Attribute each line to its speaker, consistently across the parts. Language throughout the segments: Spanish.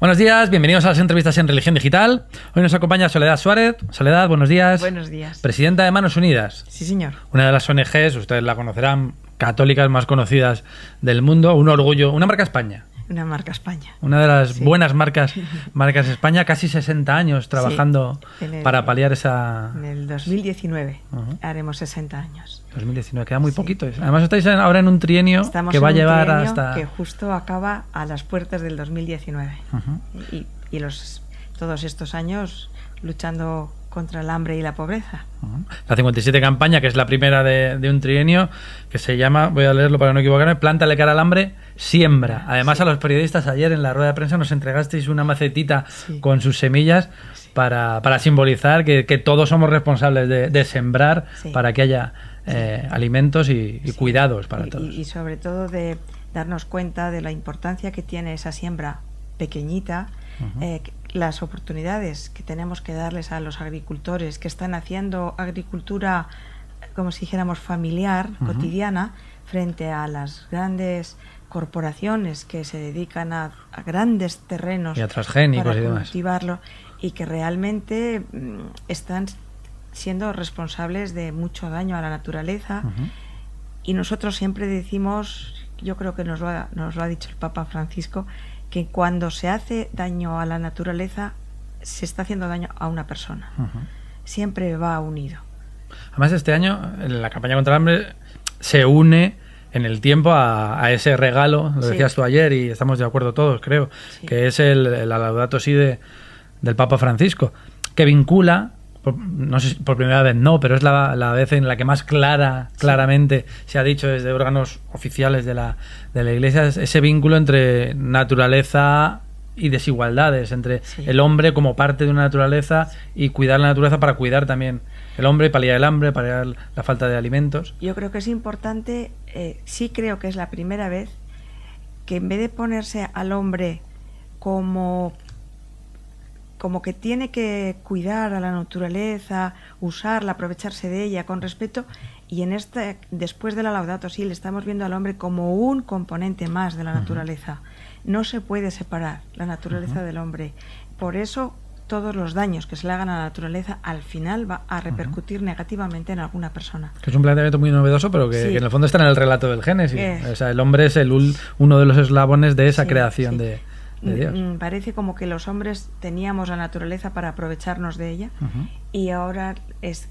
Speaker 1: Buenos días, bienvenidos a las entrevistas en Religión Digital. Hoy nos acompaña Soledad Suárez. Soledad, buenos días.
Speaker 2: Buenos días.
Speaker 1: Presidenta de Manos Unidas.
Speaker 2: Sí, señor.
Speaker 1: Una de las ONGs, ustedes la conocerán, católicas más conocidas del mundo. Un orgullo, una marca España.
Speaker 2: Una marca España.
Speaker 1: Una de las buenas marcas España, casi 60 años trabajando para paliar esa...
Speaker 2: En el 2019 haremos 60 años.
Speaker 1: 2019, queda muy poquito. Además estáis ahora en un trienio que va a llevar hasta...
Speaker 2: que justo acaba a las puertas del 2019. Y todos estos años luchando contra el hambre y la pobreza.
Speaker 1: La 57 campaña, que es la primera de un trienio, que se llama, voy a leerlo para no equivocarme, Plántale cara al hambre, siembra. Además, a los periodistas ayer en la rueda de prensa nos entregasteis una macetita con sus semillas para simbolizar que todos somos responsables de sembrar para que haya alimentos y cuidados para todos.
Speaker 2: Y sobre todo de darnos cuenta de la importancia que tiene esa siembra pequeñita, las oportunidades que tenemos que darles a los agricultores que están haciendo agricultura, como si dijéramos, familiar, cotidiana, frente a las grandes corporaciones que se dedican a grandes terrenos
Speaker 1: y a transgénicos
Speaker 2: para
Speaker 1: y demás,
Speaker 2: cultivarlo, y que realmente están siendo responsables de mucho daño a la naturaleza. Y nosotros siempre decimos, yo creo que nos lo ha dicho el Papa Francisco, que cuando se hace daño a la naturaleza se está haciendo daño a una persona. Siempre va unido.
Speaker 1: Además, este año la campaña contra el hambre se une en el tiempo a ese regalo, lo decías tú ayer y estamos de acuerdo todos, creo, que es la Laudato Si del Papa Francisco, que vincula, no sé si por primera vez no, pero es la vez en la que más claramente se ha dicho desde órganos oficiales de la Iglesia, ese vínculo entre naturaleza y desigualdades, entre el hombre como parte de una naturaleza y cuidar la naturaleza para cuidar también el hombre, paliar el hambre, paliar la falta de alimentos.
Speaker 2: Yo creo que es importante, sí creo que es la primera vez que en vez de ponerse al hombre como que tiene que cuidar a la naturaleza, usarla, aprovecharse de ella con respeto, y después de la Laudato Si le estamos viendo al hombre como un componente más de la naturaleza. No se puede separar la naturaleza del hombre. Por eso todos los daños que se le hagan a la naturaleza al final va a repercutir negativamente en alguna persona.
Speaker 1: Que es un planteamiento muy novedoso, pero que en el fondo está en el relato del Génesis. O sea, el hombre es uno de los eslabones de esa creación de Dios.
Speaker 2: Parece como que los hombres teníamos la naturaleza para aprovecharnos de ella, y ahora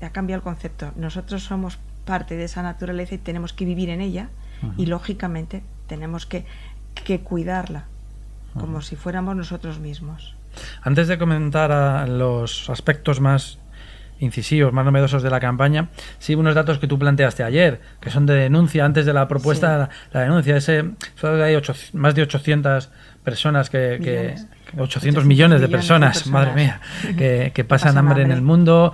Speaker 2: ha cambiado el concepto. Nosotros somos parte de esa naturaleza y tenemos que vivir en ella, y lógicamente tenemos que cuidarla como si fuéramos nosotros mismos.
Speaker 1: Antes de comentar los aspectos más incisivos, más novedosos de la campaña, sí, unos datos que tú planteaste ayer, que son de denuncia antes de la propuesta, la denuncia, hay más de 800 personas 800 millones de personas, madre mía, que pasan hambre en el mundo,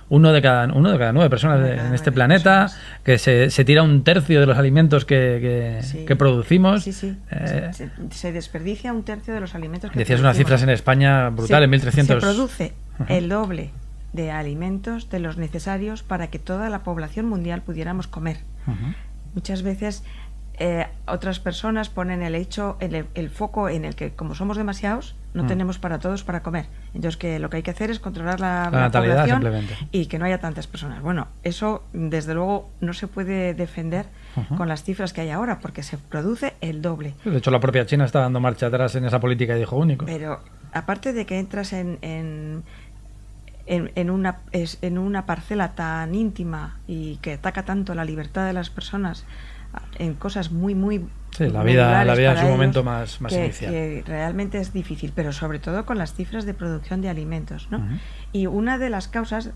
Speaker 1: uno de cada 9 personas en este planeta, que se tira un tercio de los alimentos que producimos.
Speaker 2: Se desperdicia un tercio de los alimentos que
Speaker 1: decías
Speaker 2: producimos.
Speaker 1: Unas cifras en España brutales, 1.300.
Speaker 2: Se produce el doble de alimentos de los necesarios para que toda la población mundial pudiéramos comer. Muchas veces otras personas ponen el foco en el que, como somos demasiados, no tenemos para todos para comer. Entonces, que lo que hay que hacer es controlar la
Speaker 1: natalidad,
Speaker 2: población
Speaker 1: simplemente,
Speaker 2: y que no haya tantas personas. Bueno, eso desde luego no se puede defender con las cifras que hay ahora, porque se produce el doble.
Speaker 1: De hecho, la propia China está dando marcha atrás en esa política de hijo único.
Speaker 2: Pero aparte de que entras en una parcela tan íntima y que ataca tanto la libertad de las personas en cosas muy
Speaker 1: la vida en su momento más inicial,
Speaker 2: que realmente es difícil, pero sobre todo con las cifras de producción de alimentos, ¿no? Y una de las causas,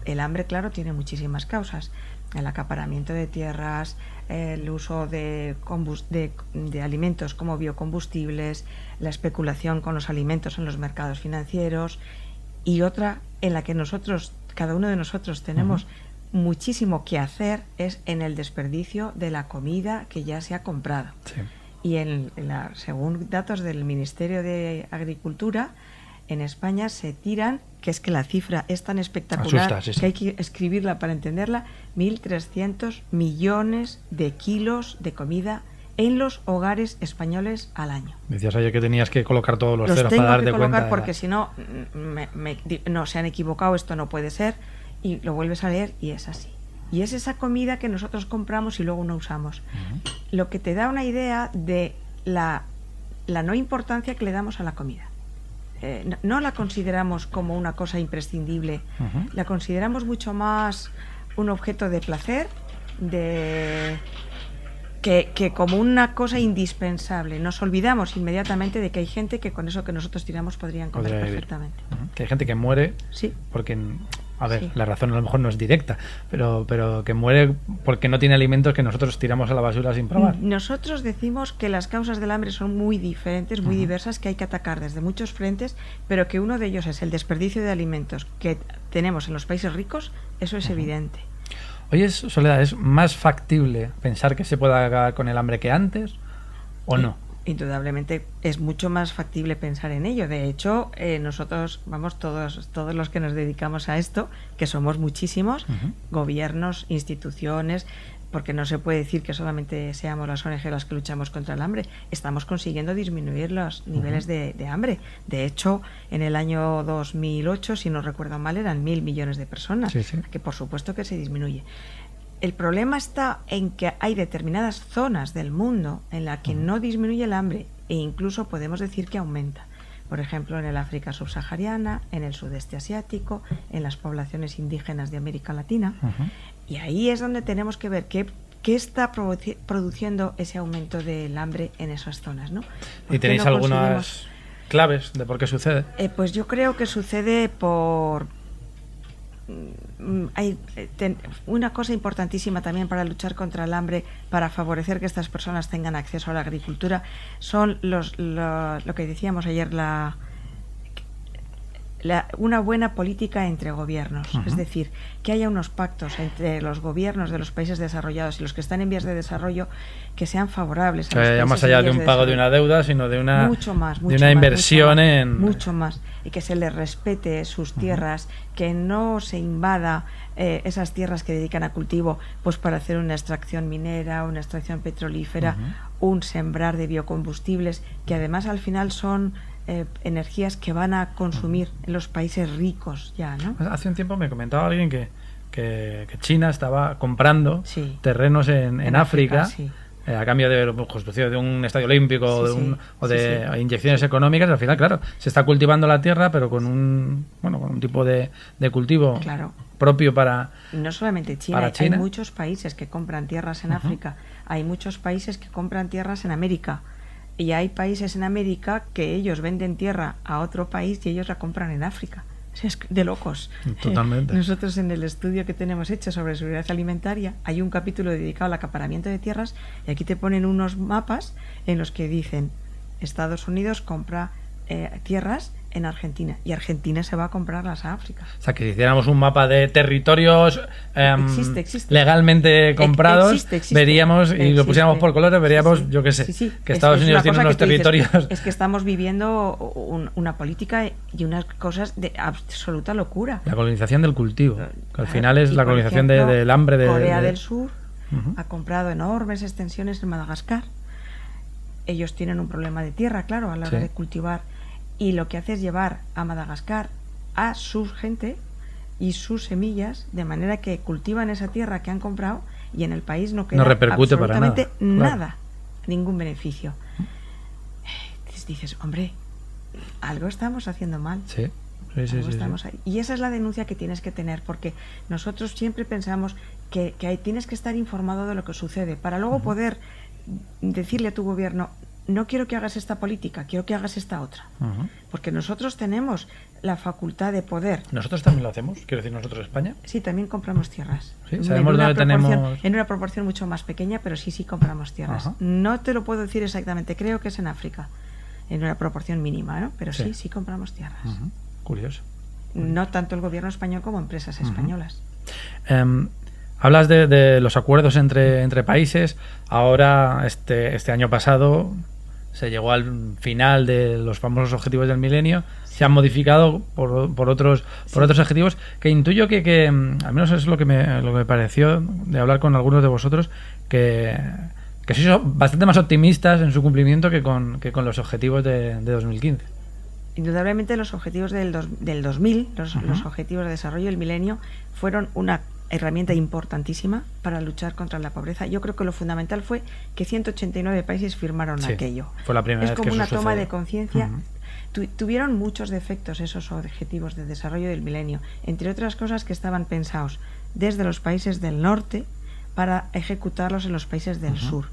Speaker 2: el hambre, claro, tiene muchísimas causas: el acaparamiento de tierras, el uso de alimentos como biocombustibles, la especulación con los alimentos en los mercados financieros, y otra en la que cada uno de nosotros tenemos muchísimo que hacer es en el desperdicio de la comida que ya se ha comprado. Y según datos del Ministerio de Agricultura, en España se tiran, que es que la cifra es tan espectacular que hay que escribirla para entenderla, 1.300 millones de kilos de comida en los hogares españoles al año.
Speaker 1: Decías ayer que tenías que colocar todos los ceros
Speaker 2: tengo
Speaker 1: para darte
Speaker 2: que colocar
Speaker 1: cuenta.
Speaker 2: Porque si no, no, se han equivocado, esto no puede ser, y lo vuelves a leer y es así. Y es esa comida que nosotros compramos y luego no usamos. Lo que te da una idea de la no importancia que le damos a la comida. No la consideramos como una cosa imprescindible, la consideramos mucho más un objeto de placer, que como una cosa indispensable. Nos olvidamos inmediatamente de que hay gente que con eso que nosotros tiramos podrían comer perfectamente.
Speaker 1: Que hay gente que muere porque, a ver, la razón a lo mejor no es directa, pero que muere porque no tiene alimentos que nosotros tiramos a la basura sin probar.
Speaker 2: Nosotros decimos que las causas del hambre son muy diferentes, muy diversas, que hay que atacar desde muchos frentes, pero que uno de ellos es el desperdicio de alimentos que tenemos en los países ricos. Eso es evidente.
Speaker 1: Oye, Soledad, ¿es más factible pensar que se pueda acabar con el hambre que antes o no?
Speaker 2: Indudablemente es mucho más factible pensar en ello. De hecho, nosotros, todos los que nos dedicamos a esto, que somos muchísimos, gobiernos, instituciones, porque no se puede decir que solamente seamos las ONG las que luchamos contra el hambre. Estamos consiguiendo disminuir los niveles de hambre. De hecho, en el año 2008, si no recuerdo mal, eran 1.000 millones de personas, que por supuesto que se disminuye. El problema está en que hay determinadas zonas del mundo en las que no disminuye el hambre e incluso podemos decir que aumenta. Por ejemplo, en el África subsahariana, en el sudeste asiático, en las poblaciones indígenas de América Latina. Y ahí es donde tenemos que ver qué está produciendo ese aumento del hambre en esas zonas, ¿no?
Speaker 1: ¿Y tenéis algunas claves de por qué sucede?
Speaker 2: Pues yo creo que sucede por... Hay una cosa importantísima también para luchar contra el hambre, para favorecer que estas personas tengan acceso a la agricultura, son lo que decíamos ayer, una buena política entre gobiernos. Es decir, que haya unos pactos entre los gobiernos de los países desarrollados y los que están en vías de desarrollo que sean favorables a los países
Speaker 1: más allá de un pago de una deuda, sino de una,
Speaker 2: mucho más,
Speaker 1: inversión
Speaker 2: mucho más, y que se les respete sus tierras, que no se invada esas tierras que dedican a cultivo pues para hacer una extracción minera, una extracción petrolífera, un sembrar de biocombustibles, que además al final son energías que van a consumir en los países ricos ya, ¿no?
Speaker 1: Hace un tiempo me comentaba alguien que China estaba comprando terrenos en África a cambio de construcción de un estadio olímpico o de inyecciones económicas. Al final, claro, se está cultivando la tierra, pero con un tipo de cultivo propio para...
Speaker 2: Y no solamente China, hay muchos países que compran tierras en África, hay muchos países que compran tierras en América. Y hay países en América que ellos venden tierra a otro país y ellos la compran en África. Es de locos.
Speaker 1: Totalmente.
Speaker 2: Nosotros en el estudio que tenemos hecho sobre seguridad alimentaria hay un capítulo dedicado al acaparamiento de tierras y aquí te ponen unos mapas en los que dicen Estados Unidos compra tierras en Argentina y Argentina se va a comprarlas a África.
Speaker 1: O sea, que si hiciéramos un mapa de territorios
Speaker 2: existe.
Speaker 1: legalmente comprados,
Speaker 2: existe.
Speaker 1: Veríamos, y lo pusiéramos por colores, veríamos, yo qué sé, que Estados Unidos tiene unos territorios...
Speaker 2: Es que estamos viviendo una política y unas cosas de absoluta locura.
Speaker 1: La colonización del cultivo, que al final es la colonización del hambre.
Speaker 2: Corea del Sur ha comprado enormes extensiones en Madagascar. Ellos tienen un problema de tierra, claro, a la hora de cultivar. Y lo que hace es llevar a Madagascar a su gente y sus semillas, de manera que cultivan esa tierra que han comprado y en el país no queda
Speaker 1: repercute
Speaker 2: absolutamente
Speaker 1: para nada,
Speaker 2: ningún beneficio. Entonces dices, hombre, algo estamos haciendo mal.
Speaker 1: Sí.
Speaker 2: Y esa es la denuncia que tienes que tener, porque nosotros siempre pensamos que tienes que estar informado de lo que sucede para luego poder decirle a tu gobierno: no quiero que hagas esta política, quiero que hagas esta otra. Porque nosotros tenemos la facultad de poder.
Speaker 1: ¿Nosotros también lo hacemos? Quiero decir, ¿nosotros España?
Speaker 2: Sí, también compramos tierras.
Speaker 1: ¿Sí? ¿Sabemos dónde tenemos...?
Speaker 2: En una proporción mucho más pequeña, pero sí compramos tierras. No te lo puedo decir exactamente, creo que es en África, en una proporción mínima, ¿no? Pero sí compramos tierras.
Speaker 1: Curioso.
Speaker 2: No tanto el gobierno español como empresas españolas.
Speaker 1: Hablas de los acuerdos entre países. Ahora, este año pasado, se llegó al final de los famosos objetivos del milenio. Se han modificado por otros objetivos que intuyo que al menos es lo que me pareció de hablar con algunos de vosotros, que que sois bastante más optimistas en su cumplimiento que con los objetivos de 2015.
Speaker 2: Indudablemente los objetivos del 2000, los objetivos de desarrollo del milenio, fueron una herramienta importantísima para luchar contra la pobreza. Yo creo que lo fundamental fue que 189 países firmaron aquello.
Speaker 1: Fue la primera vez
Speaker 2: como
Speaker 1: que
Speaker 2: una
Speaker 1: eso
Speaker 2: toma
Speaker 1: sucedió.
Speaker 2: de conciencia. Tuvieron muchos defectos esos objetivos de desarrollo del milenio, entre otras cosas que estaban pensados desde los países del norte para ejecutarlos en los países del sur.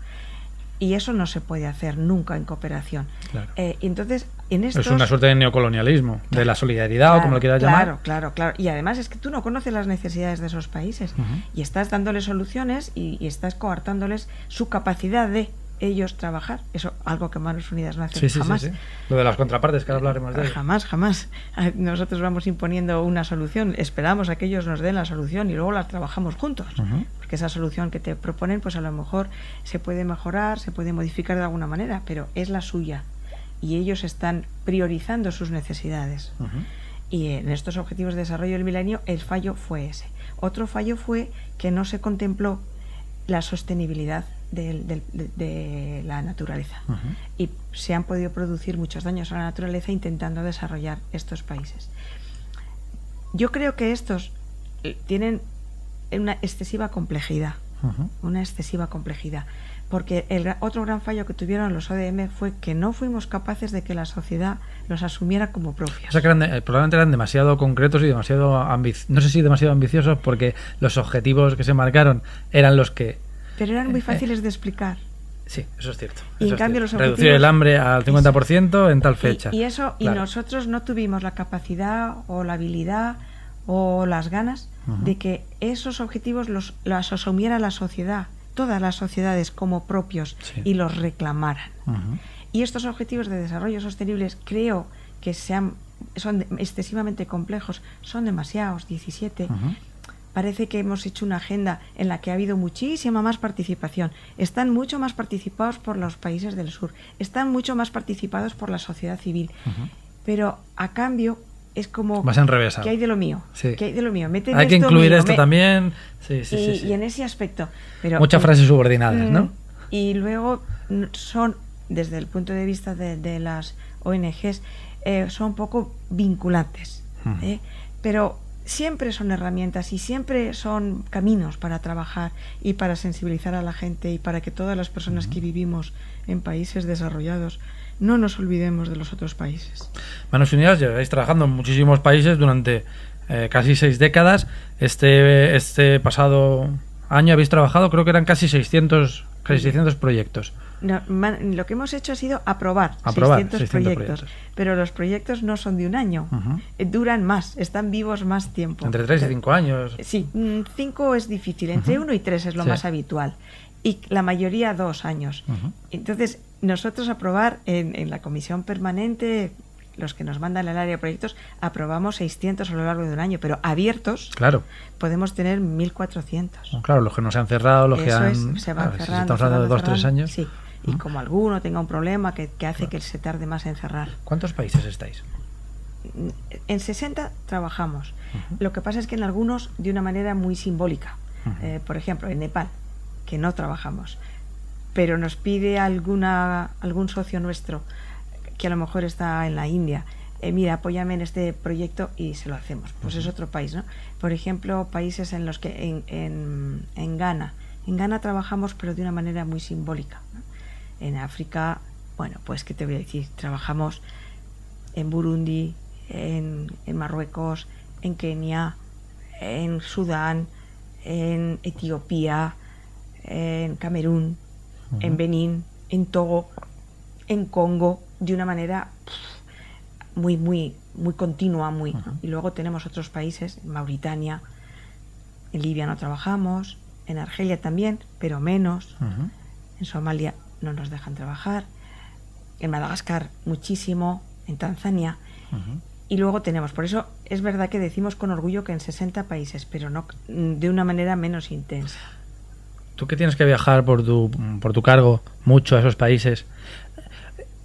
Speaker 2: Y eso no se puede hacer nunca en cooperación. Claro. Entonces, en estos...
Speaker 1: Es una suerte de neocolonialismo, de la solidaridad, o como lo quieras llamar.
Speaker 2: Claro. Y además es que tú no conoces las necesidades de esos países y estás dándoles soluciones y estás coartándoles su capacidad de ellos trabajar. Eso, algo que Manos Unidas no hace jamás.
Speaker 1: Sí. Lo de las contrapartes, que ahora hablaremos de ello.
Speaker 2: Jamás. Nosotros vamos imponiendo una solución, esperamos a que ellos nos den la solución y luego la trabajamos juntos. Porque esa solución que te proponen, pues a lo mejor se puede mejorar, se puede modificar de alguna manera, pero es la suya. Y ellos están priorizando sus necesidades. Y en estos objetivos de desarrollo del milenio, el fallo fue ese. Otro fallo fue que no se contempló la sostenibilidad de la naturaleza. Y se han podido producir muchos daños a la naturaleza intentando desarrollar estos países. Yo creo que estos tienen una excesiva complejidad. Porque otro gran fallo que tuvieron los ODM fue que no fuimos capaces de que la sociedad los asumiera como propios.
Speaker 1: O sea que probablemente eran demasiado concretos y demasiado no sé si demasiado ambiciosos, porque los objetivos que se marcaron eran los que...
Speaker 2: Pero eran muy fáciles de explicar.
Speaker 1: Sí, eso es cierto.
Speaker 2: Y en cambio los objetivos...
Speaker 1: Reducir el hambre al 50% en tal fecha.
Speaker 2: Y nosotros no tuvimos la capacidad o la habilidad o las ganas de que esos objetivos los asumiera la sociedad, todas las sociedades como propios y los reclamaran. Y estos objetivos de desarrollo sostenibles creo que son excesivamente complejos, son demasiados, 17. Parece que hemos hecho una agenda en la que ha habido muchísima más participación. Están mucho más participados por los países del sur, están mucho más participados por la sociedad civil. Pero a cambio es como
Speaker 1: más enrevesado.
Speaker 2: ¿Qué hay de lo mío? ¿Qué hay de lo mío? Meten
Speaker 1: hay que incluir esto también.
Speaker 2: Y en ese aspecto. Pero,
Speaker 1: muchas frases subordinadas, ¿no?
Speaker 2: Y luego son, desde el punto de vista de las ONGs, son poco vinculantes. Pero siempre son herramientas y siempre son caminos para trabajar y para sensibilizar a la gente y para que todas las personas que vivimos en países desarrollados no nos olvidemos de los otros países.
Speaker 1: Manos Unidas, lleváis trabajando en muchísimos países durante casi 6 décadas. Este pasado año habéis trabajado, creo que eran casi 600 proyectos.
Speaker 2: No, lo que hemos hecho ha sido aprobar 600 proyectos, pero los proyectos no son de un año, duran más, están vivos más tiempo.
Speaker 1: Entre 3 y 5 años.
Speaker 2: Sí, 5 es difícil, entre 1 y 3 es lo más habitual, y la mayoría 2 años. Entonces, nosotros aprobar en la comisión permanente, los que nos mandan al área de proyectos, aprobamos 600 a lo largo de un año, pero abiertos podemos tener 1.400.
Speaker 1: Claro, los que no se han cerrado, los
Speaker 2: se van cerrando.
Speaker 1: Estamos hablando de 2 o 3 años.
Speaker 2: Sí. Y como alguno tenga un problema que hace que se tarde más en cerrar.
Speaker 1: ¿Cuántos países estáis?
Speaker 2: En 60 trabajamos. Lo que pasa es que en algunos de una manera muy simbólica. Por ejemplo, en Nepal, que no trabajamos, pero nos pide algún socio nuestro que a lo mejor está en la India, mira, apóyame en este proyecto, y se lo hacemos. Pues es otro país, ¿no? Por ejemplo, países en los que en Ghana. En Ghana trabajamos, pero de una manera muy simbólica, ¿no? En África, bueno, pues qué te voy a decir, trabajamos en Burundi, en Marruecos, en Kenia, en Sudán, en Etiopía, en Camerún, en Benín, en Togo, en Congo, de una manera muy continua, ¿no? Y luego tenemos otros países, en Mauritania, en Libia no trabajamos, en Argelia también, pero menos, en Somalia no nos dejan trabajar, en Madagascar muchísimo, en Tanzania, y luego tenemos, por eso es verdad que decimos con orgullo que en 60 países, pero no de una manera menos intensa.
Speaker 1: Tú que tienes que viajar por tu cargo mucho a esos países,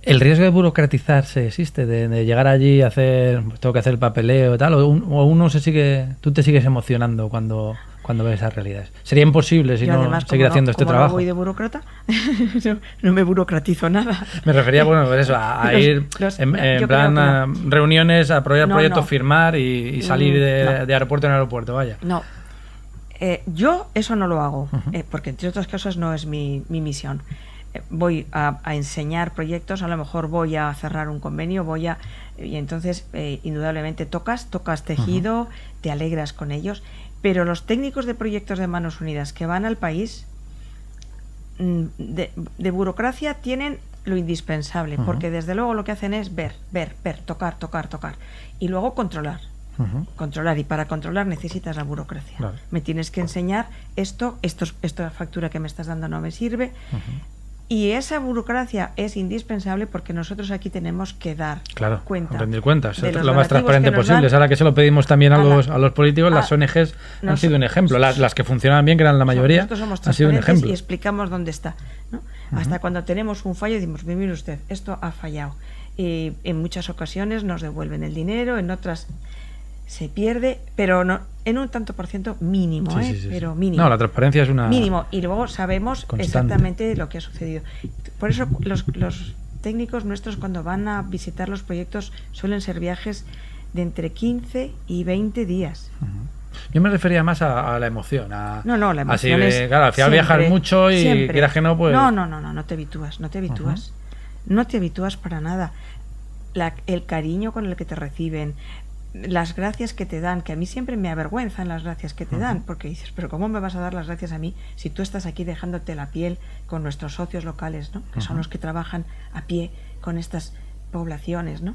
Speaker 1: ¿el riesgo de burocratizarse existe? De llegar allí y tengo que hacer el papeleo y tal, o tú te sigues emocionando cuando cuando ves esas realidades? Sería imposible si
Speaker 2: Yo,
Speaker 1: no
Speaker 2: además,
Speaker 1: seguir haciendo este
Speaker 2: como
Speaker 1: trabajo.
Speaker 2: No voy de burócrata, no me burocratizo nada.
Speaker 1: Me refería, bueno, pues eso, a ir en plan a reuniones, a aprobar proyectos, firmar y salir de aeropuerto en aeropuerto, vaya.
Speaker 2: No. Yo eso no lo hago, porque entre otras cosas no es mi misión. Voy a enseñar proyectos, a lo mejor voy a cerrar un convenio, y entonces indudablemente tocas tejido, te alegras con ellos, pero los técnicos de proyectos de Manos Unidas que van al país de burocracia tienen lo indispensable, porque desde luego lo que hacen es ver, tocar y luego controlar. Controlar, y para controlar necesitas la burocracia. Claro. Me tienes que enseñar esta factura que me estás dando no me sirve. Y esa burocracia es indispensable porque nosotros aquí tenemos que dar cuenta.
Speaker 1: Rendir cuentas, lo más transparente posible. Ahora que se lo pedimos también a los políticos, las ONGs han sido un ejemplo. Las que funcionaban bien, que eran la mayoría, han sido un ejemplo.
Speaker 2: Y explicamos dónde está, ¿no? Hasta cuando tenemos un fallo decimos, mire usted, esto ha fallado. Y en muchas ocasiones nos devuelven el dinero, en otras se pierde, pero no en un tanto por ciento mínimo, pero mínimo.
Speaker 1: No, la transparencia es una
Speaker 2: mínimo, y luego sabemos constante. Exactamente lo que ha sucedido. Por eso los técnicos nuestros, cuando van a visitar los proyectos, suelen ser viajes de entre 15 y 20 días.
Speaker 1: Yo me refería más a la emoción.
Speaker 2: La emoción es
Speaker 1: claro, al final viajas mucho y quieras que no, pues...
Speaker 2: No te habitúas. No te habitúas para nada. El cariño con el que te reciben, las gracias que te dan, que a mí siempre me avergüenzan las gracias que te dan, porque dices, pero ¿cómo me vas a dar las gracias a mí si tú estás aquí dejándote la piel con nuestros socios locales, ¿no? Que son los que trabajan a pie con estas poblaciones, ¿no?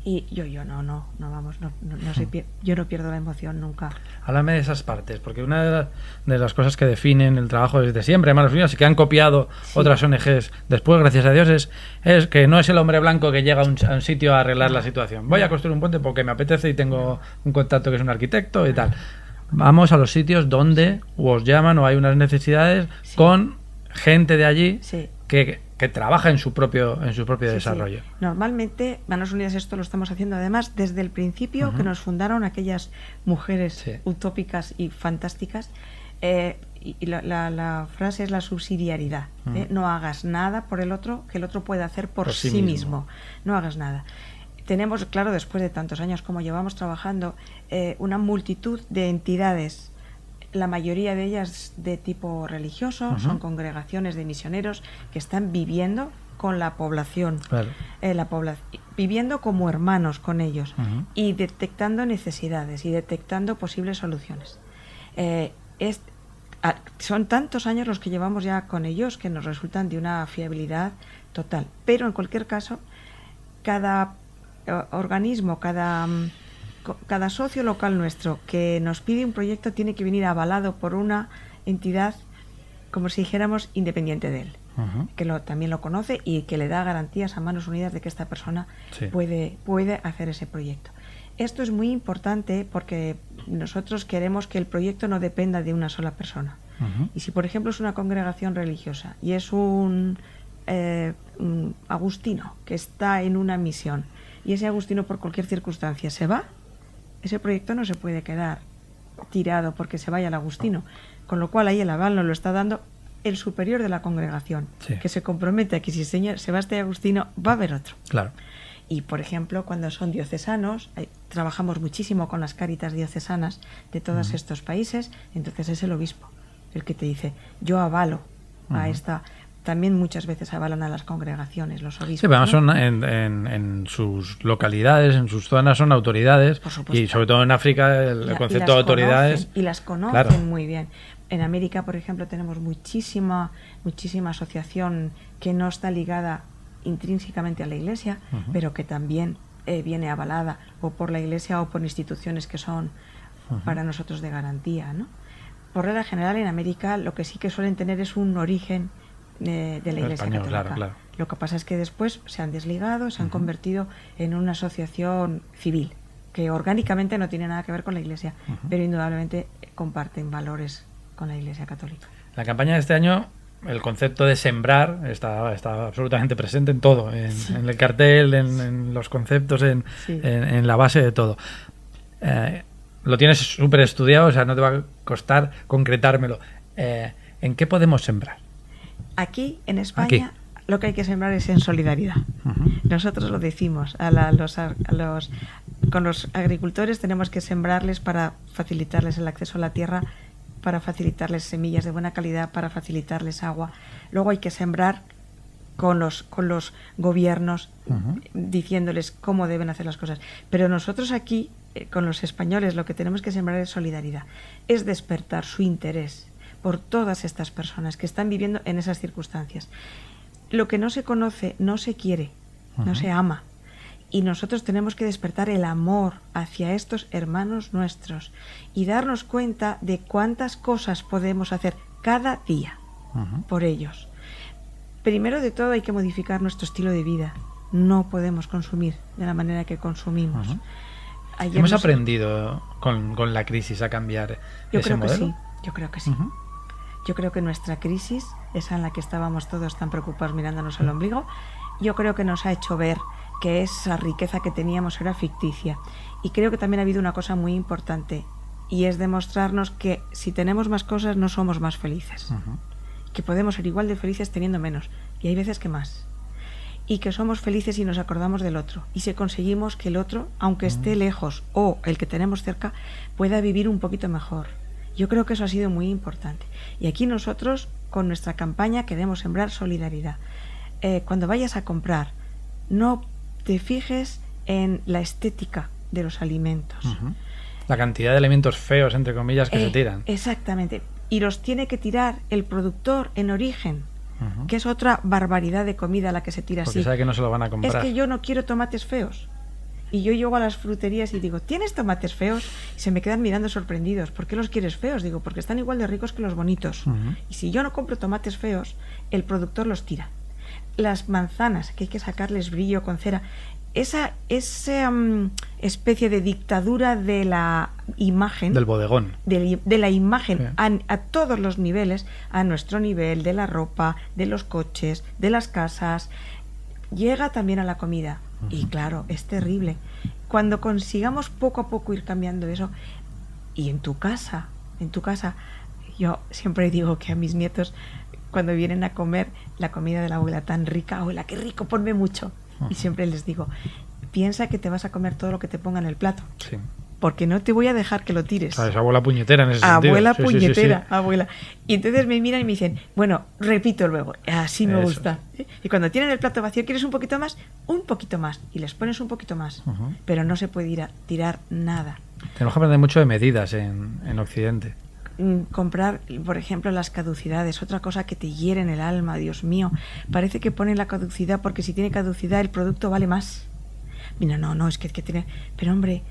Speaker 2: Y yo no pierdo la emoción nunca.
Speaker 1: Háblame de esas partes, porque una de las cosas que definen el trabajo desde siempre, Manos Unidas, y que han copiado otras ONGs después, gracias a Dios, es que no es el hombre blanco que llega a un sitio a arreglar la situación. Voy a construir un puente porque me apetece y tengo un contacto que es un arquitecto y tal. Vamos a los sitios donde os llaman o hay unas necesidades con gente de allí que trabaja en su propio desarrollo.
Speaker 2: Normalmente, Manos Unidas, esto lo estamos haciendo además desde el principio que nos fundaron aquellas mujeres utópicas y fantásticas. Y la frase es la subsidiariedad. No hagas nada por el otro que el otro pueda hacer por sí mismo. No hagas nada. Tenemos, claro, después de tantos años como llevamos trabajando, una multitud de entidades, la mayoría de ellas de tipo religioso, son congregaciones de misioneros que están viviendo con la población, viviendo como hermanos con ellos y detectando necesidades y detectando posibles soluciones. Son tantos años los que llevamos ya con ellos que nos resultan de una fiabilidad total. Pero en cualquier caso, cada organismo, cada socio local nuestro que nos pide un proyecto tiene que venir avalado por una entidad, como si dijéramos, independiente de él, que también lo conoce y que le da garantías a Manos Unidas de que esta persona puede hacer ese proyecto. Esto es muy importante porque nosotros queremos que el proyecto no dependa de una sola persona. Y si, por ejemplo, es una congregación religiosa y es un agustino que está en una misión y ese agustino por cualquier circunstancia se va, ese proyecto no se puede quedar tirado porque se vaya el agustino, con lo cual ahí el aval nos lo está dando el superior de la congregación, que se compromete a que si se va este agustino va a haber otro.
Speaker 1: Claro.
Speaker 2: Y por ejemplo, cuando son diocesanos, trabajamos muchísimo con las cáritas diocesanas de todos estos países, entonces es el obispo el que te dice, yo avalo a esta. También muchas veces avalan a las congregaciones, los obispos. Sí,
Speaker 1: pero son en sus localidades, en sus zonas son autoridades, y sobre todo en África el concepto de autoridades.
Speaker 2: Y las conocen muy bien. En América, por ejemplo, tenemos muchísima asociación que no está ligada intrínsecamente a la Iglesia, pero que también viene avalada o por la Iglesia o por instituciones que son para nosotros de garantía, ¿no? Por regla general, en América lo que sí que suelen tener es un origen de la Iglesia Católica.
Speaker 1: Claro.
Speaker 2: Lo que pasa es que después se han desligado, se han convertido en una asociación civil que orgánicamente no tiene nada que ver con la Iglesia, pero indudablemente comparten valores con la Iglesia Católica.
Speaker 1: La campaña de este año, el concepto de sembrar está absolutamente presente en todo, en el cartel, en los conceptos, en la base de todo. lo tienes súper estudiado, o sea, no te va a costar concretármelo. ¿En qué podemos sembrar?
Speaker 2: Aquí, en España, lo que hay que sembrar es en solidaridad. Nosotros lo decimos, con los agricultores tenemos que sembrarles para facilitarles el acceso a la tierra, para facilitarles semillas de buena calidad, para facilitarles agua. Luego hay que sembrar con los gobiernos, diciéndoles cómo deben hacer las cosas. Pero nosotros aquí, con los españoles, lo que tenemos que sembrar es solidaridad, es despertar su interés por todas estas personas que están viviendo en esas circunstancias. Lo que no se conoce no se quiere, no se ama. Y nosotros tenemos que despertar el amor hacia estos hermanos nuestros y darnos cuenta de cuántas cosas podemos hacer cada día por ellos. Primero de todo hay que modificar nuestro estilo de vida. No podemos consumir de la manera que consumimos.
Speaker 1: ¿Hemos aprendido con la crisis a cambiar ese modelo?
Speaker 2: Yo creo que sí. Yo creo que nuestra crisis, esa en la que estábamos todos tan preocupados mirándonos el ombligo, yo creo que nos ha hecho ver que esa riqueza que teníamos era ficticia. Y creo que también ha habido una cosa muy importante, y es demostrarnos que si tenemos más cosas no somos más felices. Que podemos ser igual de felices teniendo menos, y hay veces que más. Y que somos felices y nos acordamos del otro. Y si conseguimos que el otro, aunque esté lejos o el que tenemos cerca, pueda vivir un poquito mejor. Yo creo que eso ha sido muy importante. Y aquí nosotros, con nuestra campaña, queremos sembrar solidaridad. Cuando vayas a comprar, no te fijes en la estética de los alimentos.
Speaker 1: La cantidad de alimentos feos, entre comillas, que se tiran.
Speaker 2: Exactamente. Y los tiene que tirar el productor en origen, que es otra barbaridad de comida la que se tira
Speaker 1: porque
Speaker 2: así.
Speaker 1: sabe que no se lo van a comprar.
Speaker 2: Es que yo no quiero tomates feos. Y yo llego a las fruterías y digo, ¿tienes tomates feos? Y se me quedan mirando sorprendidos. ¿Por qué los quieres feos? Digo, porque están igual de ricos que los bonitos. Y si yo no compro tomates feos, el productor los tira. Las manzanas, que hay que sacarles brillo con cera. Esa especie de dictadura de la imagen.
Speaker 1: Del bodegón.
Speaker 2: De la imagen a todos los niveles, a nuestro nivel, de la ropa, de los coches, de las casas, llega también a la comida. Y claro, es terrible. Cuando consigamos poco a poco ir cambiando eso, y en tu casa, yo siempre digo que a mis nietos, cuando vienen a comer la comida de la abuela tan rica, abuela, qué rico, ponme mucho. Y siempre les digo, piensa que te vas a comer todo lo que te ponga en el plato. Sí. Porque no te voy a dejar que lo tires.
Speaker 1: Es abuela puñetera en ese sentido.
Speaker 2: Abuela puñetera, abuela. Y entonces me miran y me dicen, bueno, repito luego, así me gusta. Y cuando tienen el plato vacío, ¿quieres un poquito más? Un poquito más. Y les pones un poquito más. Pero no se puede ir a tirar nada.
Speaker 1: Tenemos que aprender mucho de medidas en Occidente.
Speaker 2: Comprar, por ejemplo, las caducidades, otra cosa que te hiere en el alma, Dios mío. Parece que ponen la caducidad porque si tiene caducidad el producto vale más. Mira, no, es que tiene... Pero hombre,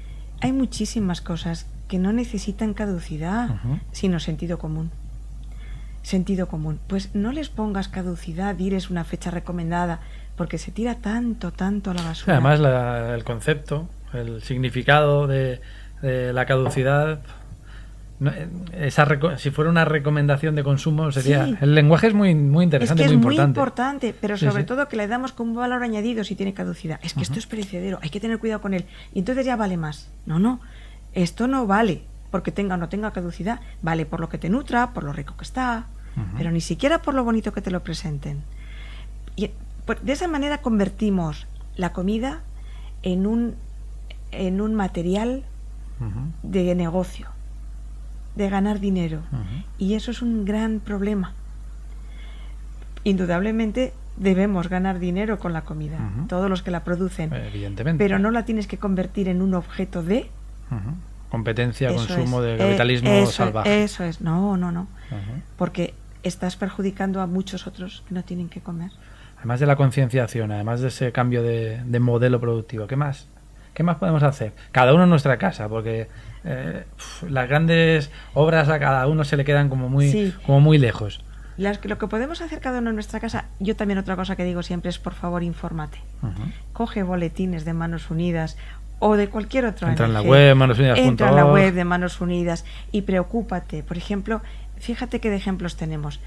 Speaker 2: hay muchísimas cosas que no necesitan caducidad, sino sentido común. Sentido común. Pues no les pongas caducidad, diles una fecha recomendada, porque se tira tanto a la basura.
Speaker 1: Además, el concepto, el significado de la caducidad... si fuera una recomendación de consumo sería... Sí. El lenguaje es muy interesante,
Speaker 2: es que
Speaker 1: muy
Speaker 2: es
Speaker 1: importante.
Speaker 2: Muy importante, pero sobre todo que le damos como un valor añadido si tiene caducidad. Es que esto es perecedero, hay que tener cuidado con él. Y entonces ya vale más. No, esto no vale porque tenga o no tenga caducidad. Vale por lo que te nutra, por lo rico que está, pero ni siquiera por lo bonito que te lo presenten. Y de esa manera convertimos la comida en un material de negocio, de ganar dinero. Y eso es un gran problema. Indudablemente debemos ganar dinero con la comida, todos los que la producen,
Speaker 1: evidentemente,
Speaker 2: pero no la tienes que convertir en un objeto de
Speaker 1: competencia, eso consumo, de capitalismo salvaje.
Speaker 2: Eso es, no, porque estás perjudicando a muchos otros que no tienen que comer.
Speaker 1: Además de la concienciación, además de ese cambio de modelo productivo, ¿qué más podemos hacer? Cada uno en nuestra casa, porque las grandes obras a cada uno se le quedan como muy lejos.
Speaker 2: Lo que podemos hacer cada uno en nuestra casa, yo también otra cosa que digo siempre es, por favor, infórmate. Coge boletines de Manos Unidas o de cualquier otro.
Speaker 1: Entra en la web, manosunidas.org.
Speaker 2: Entra en la web de Manos Unidas y preocúpate. Por ejemplo, fíjate qué ejemplos tenemos.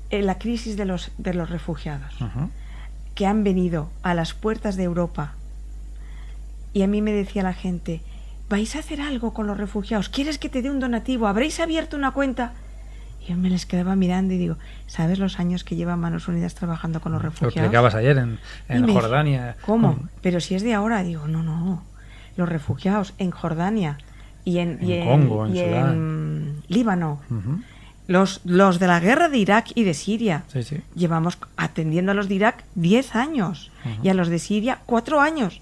Speaker 2: La crisis de los refugiados que han venido a las puertas de Europa. Y a mí me decía la gente, ¿vais a hacer algo con los refugiados? ¿Quieres que te dé un donativo? ¿Habréis abierto una cuenta? Y yo me les quedaba mirando y digo, ¿sabes los años que lleva Manos Unidas trabajando con los refugiados?
Speaker 1: Lo explicabas ayer en Jordania.
Speaker 2: ¿Cómo? Pero si es de ahora, digo, no. Los refugiados en Jordania y en
Speaker 1: Congo, en
Speaker 2: Sudán, en Líbano.
Speaker 1: Uh-huh.
Speaker 2: Los de la guerra de Irak y de Siria.
Speaker 1: Sí.
Speaker 2: Llevamos atendiendo a los de Irak 10 años y a los de Siria 4 años.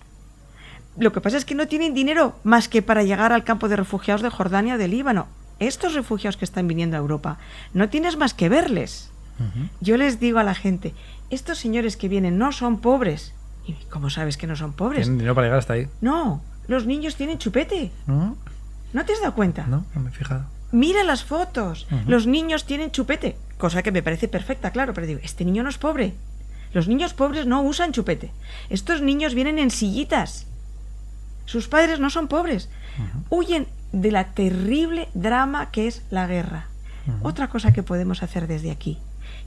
Speaker 2: Lo que pasa es que no tienen dinero más que para llegar al campo de refugiados de Jordania o de Líbano. Estos refugiados que están viniendo a Europa, no tienes más que verles. Uh-huh. Yo les digo a la gente, estos señores que vienen no son pobres. ¿Y cómo sabes que no son pobres?
Speaker 1: Tienen dinero para llegar hasta ahí.
Speaker 2: No, los niños tienen chupete. ¿No te has dado cuenta?
Speaker 1: No me he fijado.
Speaker 2: Mira las fotos. Uh-huh. Los niños tienen chupete. Cosa que me parece perfecta, claro, pero digo, este niño no es pobre. Los niños pobres no usan chupete. Estos niños vienen en sillitas. Sus padres no son pobres. Uh-huh. Huyen de la terrible drama que es la guerra. Uh-huh. Otra cosa que podemos hacer desde aquí,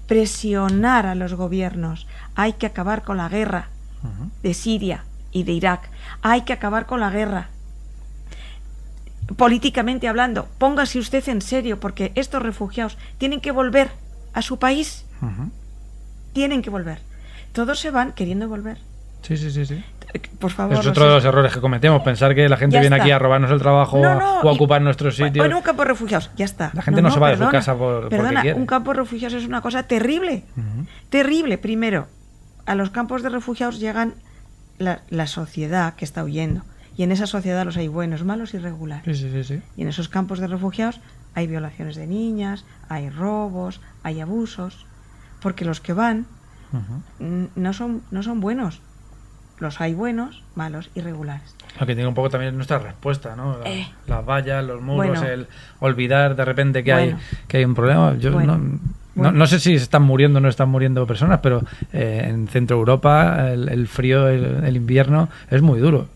Speaker 2: presionar a los gobiernos. Hay que acabar con la guerra uh-huh. de Siria y de Irak. Hay que acabar con la guerra. Políticamente hablando, póngase usted en serio, porque estos refugiados tienen que volver a su país. Uh-huh. Tienen que volver. Todos se van queriendo volver.
Speaker 1: Sí.
Speaker 2: Por favor.
Speaker 1: Es otro de los errores que cometemos, pensar que la gente viene aquí a robarnos el trabajo o a ocupar nuestros sitios.
Speaker 2: En un campo de refugiados, ya está.
Speaker 1: La gente no se va de su casa porque quiere.
Speaker 2: Un campo de refugiados es una cosa terrible. Uh-huh. Terrible. Primero, a los campos de refugiados llegan la sociedad que está huyendo. Y en esa sociedad los hay buenos, malos y regulares.
Speaker 1: Sí.
Speaker 2: Y en esos campos de refugiados hay violaciones de niñas, hay robos, hay abusos. Porque los que van uh-huh. no son buenos. Los hay buenos, malos y regulares.
Speaker 1: Lo que tiene un poco también nuestra respuesta, ¿no? Las vallas, los muros, el olvidar de repente que hay un problema. Yo no sé si están muriendo o no están muriendo personas, pero en Centro Europa el frío, el invierno es muy duro.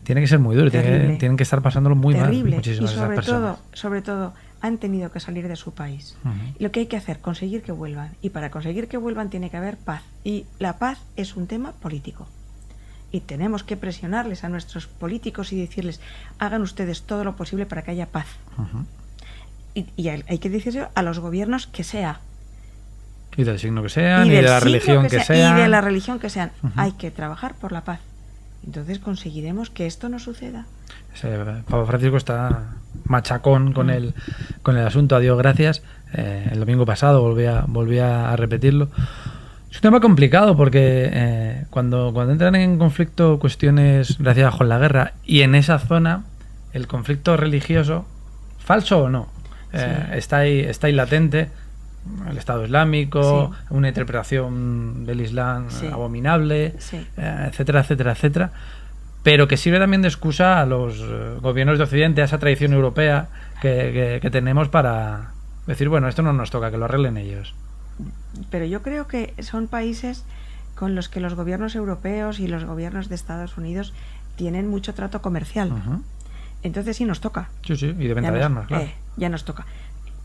Speaker 1: Tiene que ser muy duro, tienen que estar pasándolo muy mal muchísimas personas.
Speaker 2: Sobre todo, han tenido que salir de su país. Uh-huh. Y lo que hay que hacer, conseguir que vuelvan. Y para conseguir que vuelvan tiene que haber paz. Y la paz es un tema político. Y tenemos que presionarles a nuestros políticos y decirles, hagan ustedes todo lo posible para que haya paz. Uh-huh. Y hay que decirlo a los gobiernos que sea.
Speaker 1: Y del signo que sean, y de la religión que sean.
Speaker 2: Y de la religión que sean. Uh-huh. Hay que trabajar por la paz. Entonces conseguiremos que esto no suceda.
Speaker 1: Papa Francisco está machacón con el asunto, a Dios gracias. El domingo pasado volví a repetirlo. Es un tema complicado porque cuando entran en conflicto cuestiones relacionadas con la guerra y en esa zona el conflicto religioso, falso o no, está ahí latente. El Estado Islámico, una interpretación del Islam abominable, etcétera, pero que sirve también de excusa a los gobiernos de Occidente, a esa tradición europea que tenemos para decir, bueno, esto no nos toca, que lo arreglen ellos.
Speaker 2: Pero yo creo que son países con los que los gobiernos europeos y los gobiernos de Estados Unidos tienen mucho trato comercial. Uh-huh. Entonces sí nos toca.
Speaker 1: Sí, y de venta de armas, claro.
Speaker 2: Ya nos toca.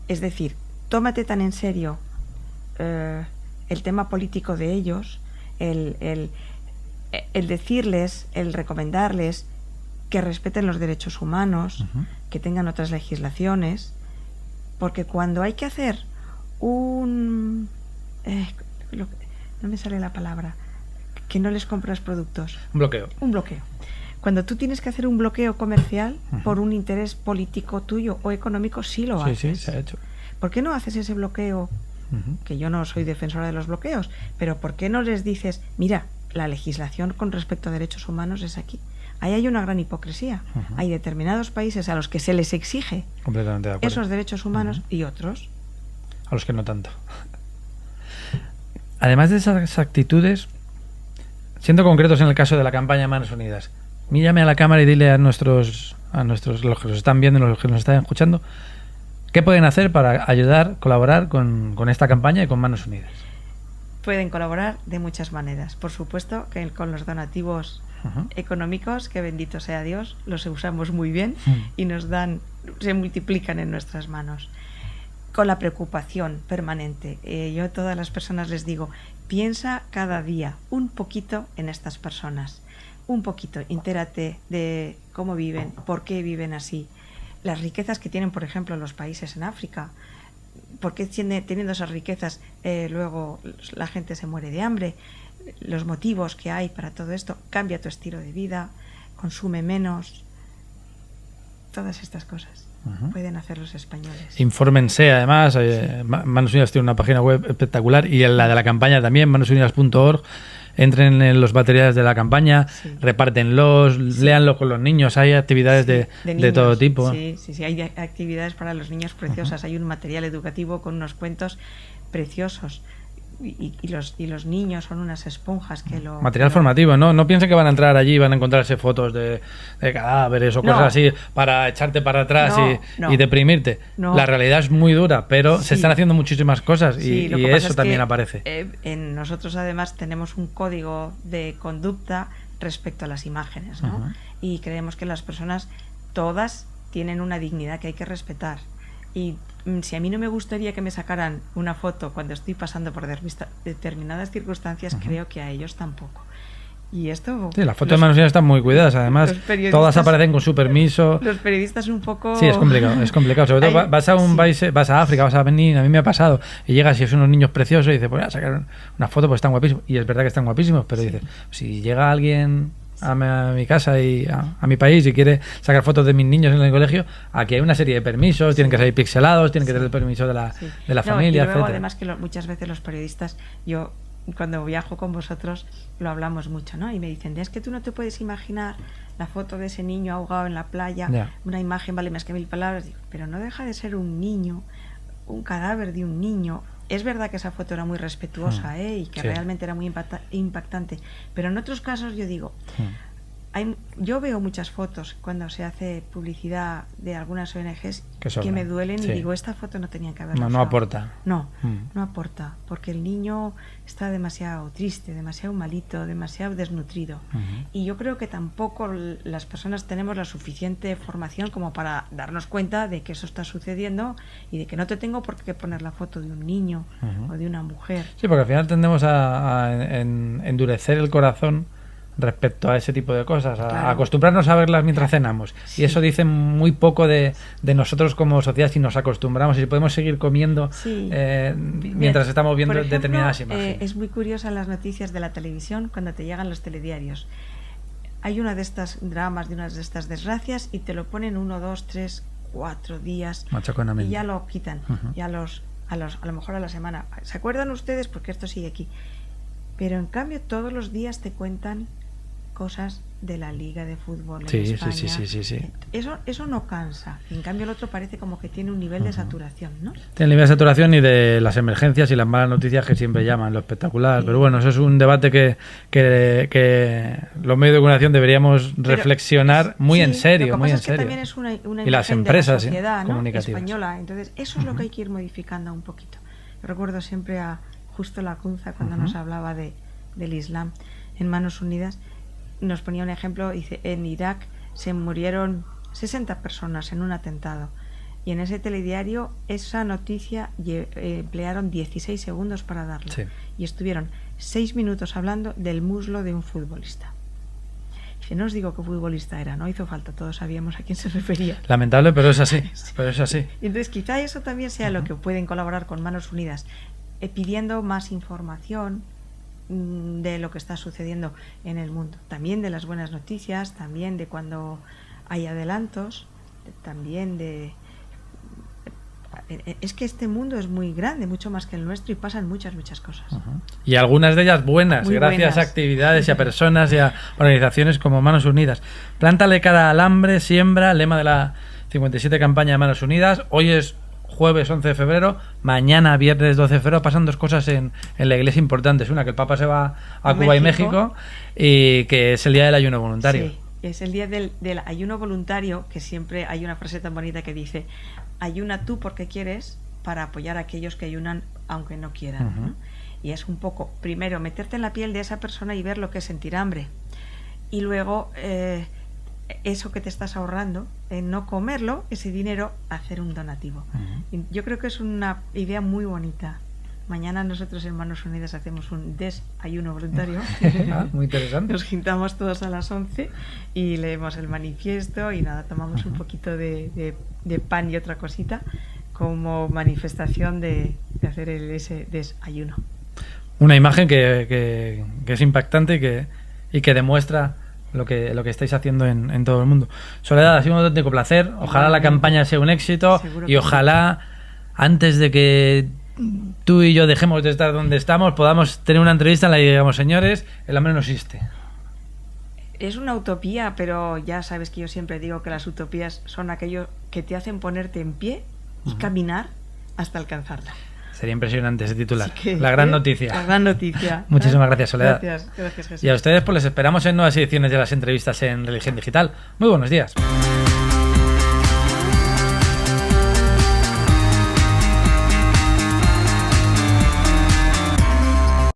Speaker 2: Es decir, tómate tan en serio el tema político de ellos, el decirles, el recomendarles que respeten los derechos humanos, uh-huh. que tengan otras legislaciones, porque cuando hay que hacer no me sale la palabra, que no les compras productos.
Speaker 1: Un bloqueo.
Speaker 2: Cuando tú tienes que hacer un bloqueo comercial uh-huh. por un interés político tuyo o económico, sí lo haces.
Speaker 1: Sí, se ha hecho.
Speaker 2: ¿Por qué no haces ese bloqueo? Uh-huh. Que yo no soy defensora de los bloqueos, pero ¿por qué no les dices, mira, la legislación con respecto a derechos humanos es aquí? Ahí hay una gran hipocresía. Uh-huh. Hay determinados países a los que se les exige
Speaker 1: completamente de acuerdo.
Speaker 2: Esos derechos humanos uh-huh. y otros
Speaker 1: a los que no tanto. Además de esas actitudes, siendo concretos en el caso de la campaña Manos Unidas, mírame a la cámara y dile a nuestros los que nos están viendo, los que nos están escuchando, ¿qué pueden hacer para ayudar, colaborar con esta campaña y con Manos Unidas?
Speaker 2: Pueden colaborar de muchas maneras. Por supuesto que con los donativos uh-huh. económicos, que bendito sea Dios, los usamos muy bien y se multiplican en nuestras manos. Con la preocupación permanente. Yo a todas las personas les digo, piensa cada día un poquito en estas personas. un poquito, entérate de cómo viven, por qué viven así, las riquezas que tienen, por ejemplo, los países en África. ¿Por qué teniendo esas riquezas luego la gente se muere de hambre? Los motivos que hay para todo esto. Cambia tu estilo de vida, consume menos. Todas estas cosas pueden hacer los españoles.
Speaker 1: Infórmense, además. Manos Unidas tiene una página web espectacular, y la de la campaña también, manosunidas.org. Entren en los materiales de la campaña, repártenlos, léanlos con los niños. Hay actividades de todo tipo.
Speaker 2: Sí, hay actividades para los niños preciosas. Hay un material educativo con unos cuentos preciosos. Y los niños son unas esponjas que lo...
Speaker 1: Material formativo, ¿no? No piensen que van a entrar allí y van a encontrarse fotos de cadáveres o cosas así para echarte para atrás y deprimirte. No. La realidad es muy dura, pero se están haciendo muchísimas cosas y eso también aparece.
Speaker 2: Nosotros además tenemos un código de conducta respecto a las imágenes, ¿no? Y creemos que las personas todas tienen una dignidad que hay que respetar. Y si a mí no me gustaría que me sacaran una foto cuando estoy pasando por determinadas circunstancias, creo que a ellos tampoco. Y esto...
Speaker 1: Sí, las fotos de Manos Unidas están muy cuidadas, además todas aparecen con su permiso.
Speaker 2: Los periodistas un poco...
Speaker 1: Sí, es complicado. Sobre todo vas a un país, vas a África, vas a Benín, a mí me ha pasado, y llegas y es unos niños preciosos y dices, pues voy a sacar una foto, pues están guapísimos. Y es verdad que están guapísimos, pero dices, si llega alguien a mi casa y a mi país y quiere sacar fotos de mis niños en el colegio, aquí hay una serie de permisos, tienen que salir pixelados, tienen que tener el permiso de la familia,
Speaker 2: y luego,
Speaker 1: etcétera.
Speaker 2: Además que muchas veces los periodistas, yo cuando viajo con vosotros lo hablamos mucho, ¿no? Y me dicen, es que tú no te puedes imaginar la foto de ese niño ahogado en la playa, una imagen vale más que 1000 palabras. Digo, pero no deja de ser un niño, un cadáver de un niño. Es verdad que esa foto era muy respetuosa y que realmente era muy impactante, pero en otros casos yo digo, yo veo muchas fotos cuando se hace publicidad de algunas ONGs que me duelen y digo, esta foto no tenía que haberla usado.
Speaker 1: No aporta.
Speaker 2: No aporta, porque el niño está demasiado triste, demasiado malito, demasiado desnutrido. Y yo creo que tampoco las personas tenemos la suficiente formación como para darnos cuenta de que eso está sucediendo y de que no te tengo por qué poner la foto de un niño o de una mujer.
Speaker 1: Sí, porque al final tendemos a endurecer el corazón respecto a ese tipo de cosas, a acostumbrarnos a verlas mientras cenamos. Y eso dice muy poco de nosotros como sociedad, si nos acostumbramos y si podemos seguir comiendo mientras estamos viendo determinadas imágenes.
Speaker 2: Es muy curioso en las noticias de la televisión cuando te llegan los telediarios. Hay una de estas dramas, de unas de estas desgracias y te lo ponen 1, 2, 3, 4 días y ya lo quitan. Ya a lo mejor a la semana. ¿Se acuerdan ustedes? Porque esto sigue aquí. Pero en cambio todos los días te cuentan cosas de la Liga de Fútbol en España.
Speaker 1: Sí.
Speaker 2: Eso no cansa. En cambio el otro parece como que tiene un nivel de saturación, ¿no?
Speaker 1: Tiene nivel de saturación y de las emergencias y las malas noticias que siempre llaman, lo espectacular. Pero bueno, eso es un debate que los medios de comunicación deberíamos reflexionar muy en serio.
Speaker 2: Lo que pasa es que también es una
Speaker 1: y las empresas
Speaker 2: de la sociedad, ¿no?
Speaker 1: comunicativas
Speaker 2: española. Entonces eso es lo que hay que ir modificando un poquito. Yo recuerdo siempre a Justo Lacunza cuando nos hablaba del Islam en Manos Unidas. Nos ponía un ejemplo, dice, en Irak se murieron 60 personas en un atentado y en ese telediario esa noticia emplearon 16 segundos para darla y estuvieron 6 minutos hablando del muslo de un futbolista. Dice, no os digo qué futbolista era, no hizo falta, todos sabíamos a quién se refería.
Speaker 1: Lamentable, pero es así. Pero es así.
Speaker 2: Entonces quizá eso también sea lo que pueden colaborar con Manos Unidas, pidiendo más información de lo que está sucediendo en el mundo, también de las buenas noticias, también de cuando hay adelantos, también es que este mundo es muy grande, mucho más que el nuestro y pasan muchas cosas.
Speaker 1: Y algunas de ellas buenas,
Speaker 2: muy
Speaker 1: gracias
Speaker 2: buenas.
Speaker 1: A actividades y a personas y a organizaciones como Manos Unidas. Plántale cara al hambre, siembra, lema de la 57 campaña de Manos Unidas. Hoy es jueves 11 de febrero, mañana viernes 12 de febrero pasan dos cosas en la iglesia importantes. Una, que el Papa se va a Cuba y México, y que es el día del ayuno voluntario.
Speaker 2: Sí, es el día del ayuno voluntario, que siempre hay una frase tan bonita que dice, ayuna tú porque quieres para apoyar a aquellos que ayunan aunque no quieran, ¿no? Y es un poco, primero, meterte en la piel de esa persona y ver lo que es sentir hambre. Y luego, eso que te estás ahorrando, en no comerlo, ese dinero, hacer un donativo. Yo creo que es una idea muy bonita. Mañana nosotros en Manos Unidas hacemos un desayuno voluntario.
Speaker 1: Muy interesante.
Speaker 2: Nos juntamos todos a las 11 y leemos el manifiesto y nada, tomamos un poquito de pan y otra cosita como manifestación de hacer ese desayuno.
Speaker 1: Una imagen que es impactante y que demuestra lo que estáis haciendo en todo el mundo. Soledad, ha sido un auténtico placer. Ojalá la campaña sea un éxito y ojalá antes de que tú y yo dejemos de estar donde estamos podamos tener una entrevista en la que digamos, señores, el hambre no existe.
Speaker 2: Es una utopía, pero ya sabes que yo siempre digo que las utopías son aquello que te hacen ponerte en pie y caminar hasta alcanzarla.
Speaker 1: Sería impresionante ese titular.
Speaker 2: Que,
Speaker 1: la gran noticia.
Speaker 2: La gran noticia.
Speaker 1: Muchísimas gracias, Soledad.
Speaker 2: Gracias, Jesús.
Speaker 1: Y a ustedes pues les esperamos en nuevas ediciones de las entrevistas en Religión Digital. Muy buenos días.